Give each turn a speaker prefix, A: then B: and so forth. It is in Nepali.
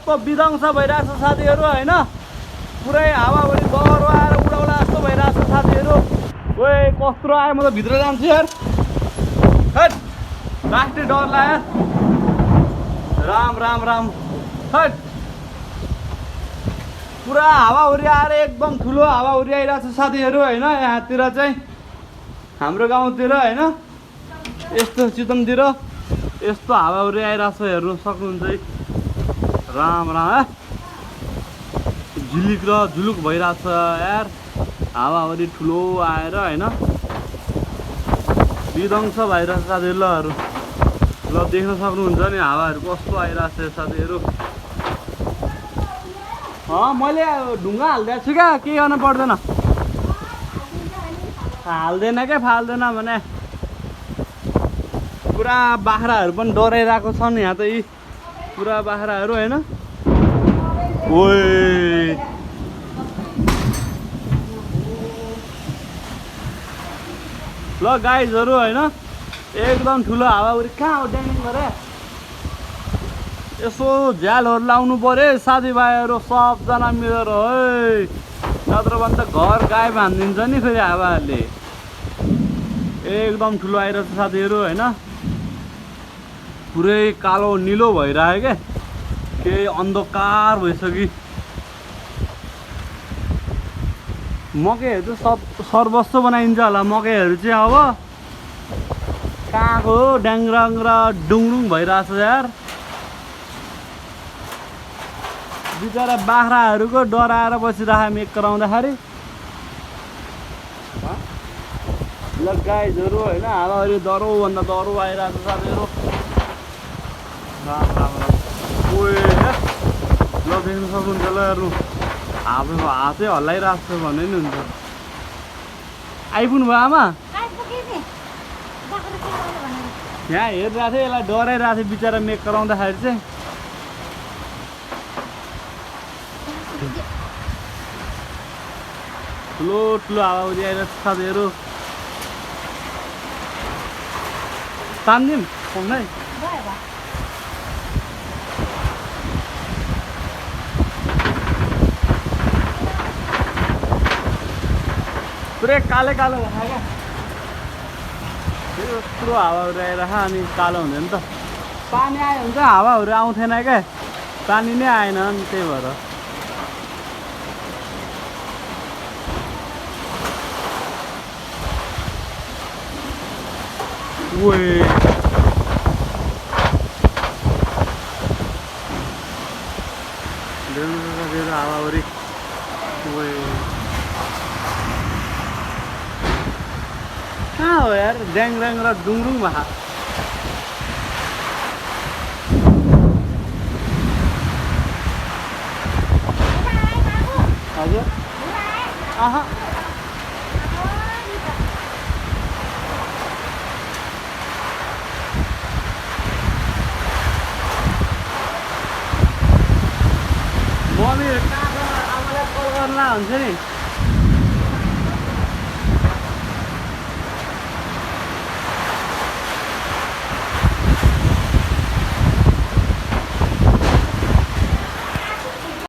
A: कस्तो विध्वंस भइरहेछ साथीहरू हैन पुरै हावाहुरी बहरो आएर उडाउला जस्तो भइरहेछ साथीहरू ओए कस्तो आयो म त भित्र जान्छु यार हट लास्टै डर लाग्यो राम राम राम हट पुरा हावाहुरी आएर एकदम ठुलो हावाहुरी आइरहेछ साथीहरू हैन यहाँतिर चाहिँ हाम्रो गाउँतिर हैन यस्तो चितवनतिर यस्तो हावाहुरी आइरहेछ हेर्नु सक्नुहुन्छ है राम राम झिलिक र झुलुक भइरहेछ यार हावाहुरी ठुलो आएर हैन विध्वंस भइरहेछ साथीहरू ल देख्न सक्नुहुन्छ नि हावाहरू कस्तो आइरहेछ साथीहरू मैले ढुङ्गा हालिदिएको छु क्या केही गर्न पर्दैन हाल्दैन क्या फाल्दैन भने पुरा बाख्राहरू पनि डराइरहेको छन् यहाँ त यी पुरा बाख्राहरू हैन ओए ल गाइजहरू हैन एकदम ठुलो हावाहुरी कहाँ हो ड्याङ गरे यसो झ्यालहरू लाउनु पर्यो साथीभाइहरू सबजना मिलेर है नत्र भने त घर गाई हानिदिन्छ नि फेरि हावाहरूले एकदम ठुलो आइरहेछ साथीहरू हैन पुरै कालो निलो भइरहेको क्या केही अन्धकार भइसक्यो मकैहरू चाहिँ सर्वस्व बनाइन्छ होला मकैहरू चाहिँ अब कहाँको ड्याङराङ र डुङडुङ भइरहेछ यार बिचरा बाख्राहरूको डराएर बसिरहेको मेक कराउँदाखेरि ल गाइजहरू होइन हावाहुरी डह्रोभन्दा डह्रो आइरहेको छ साथीहरू राम राम राम ओए ल देख्न सक्नुहुन्छ ल हेर्नु हातै हल्लाइरहेको छ भन्ने नि हुन्छ आइपुग्नु भयो आमा यहाँ हेरिरहेको थिएँ यसलाई डराइरहेको थिएँ बिचरा मेक कराउँदाखेरि चाहिँ ठुलो ठुलो हावाहुरी आइरहेको छ साथीहरू तान्दिउँ फोनै पुरै कालो कालो भएछ क्या फेरि यत्रो हावाहुरी आइरहेको अनि कालो हुँदैन त पानी आयो भने चाहिँ हावाहुरी आउँथेन क्या पानी नै आएन नि त्यही भएर ओए हावाहुरी ओए कहाँ हो यार ड्याङराङ र डुङडुङ भा हजुर आहा मम्मी आमालाई कल गर्ला हुन्छ नि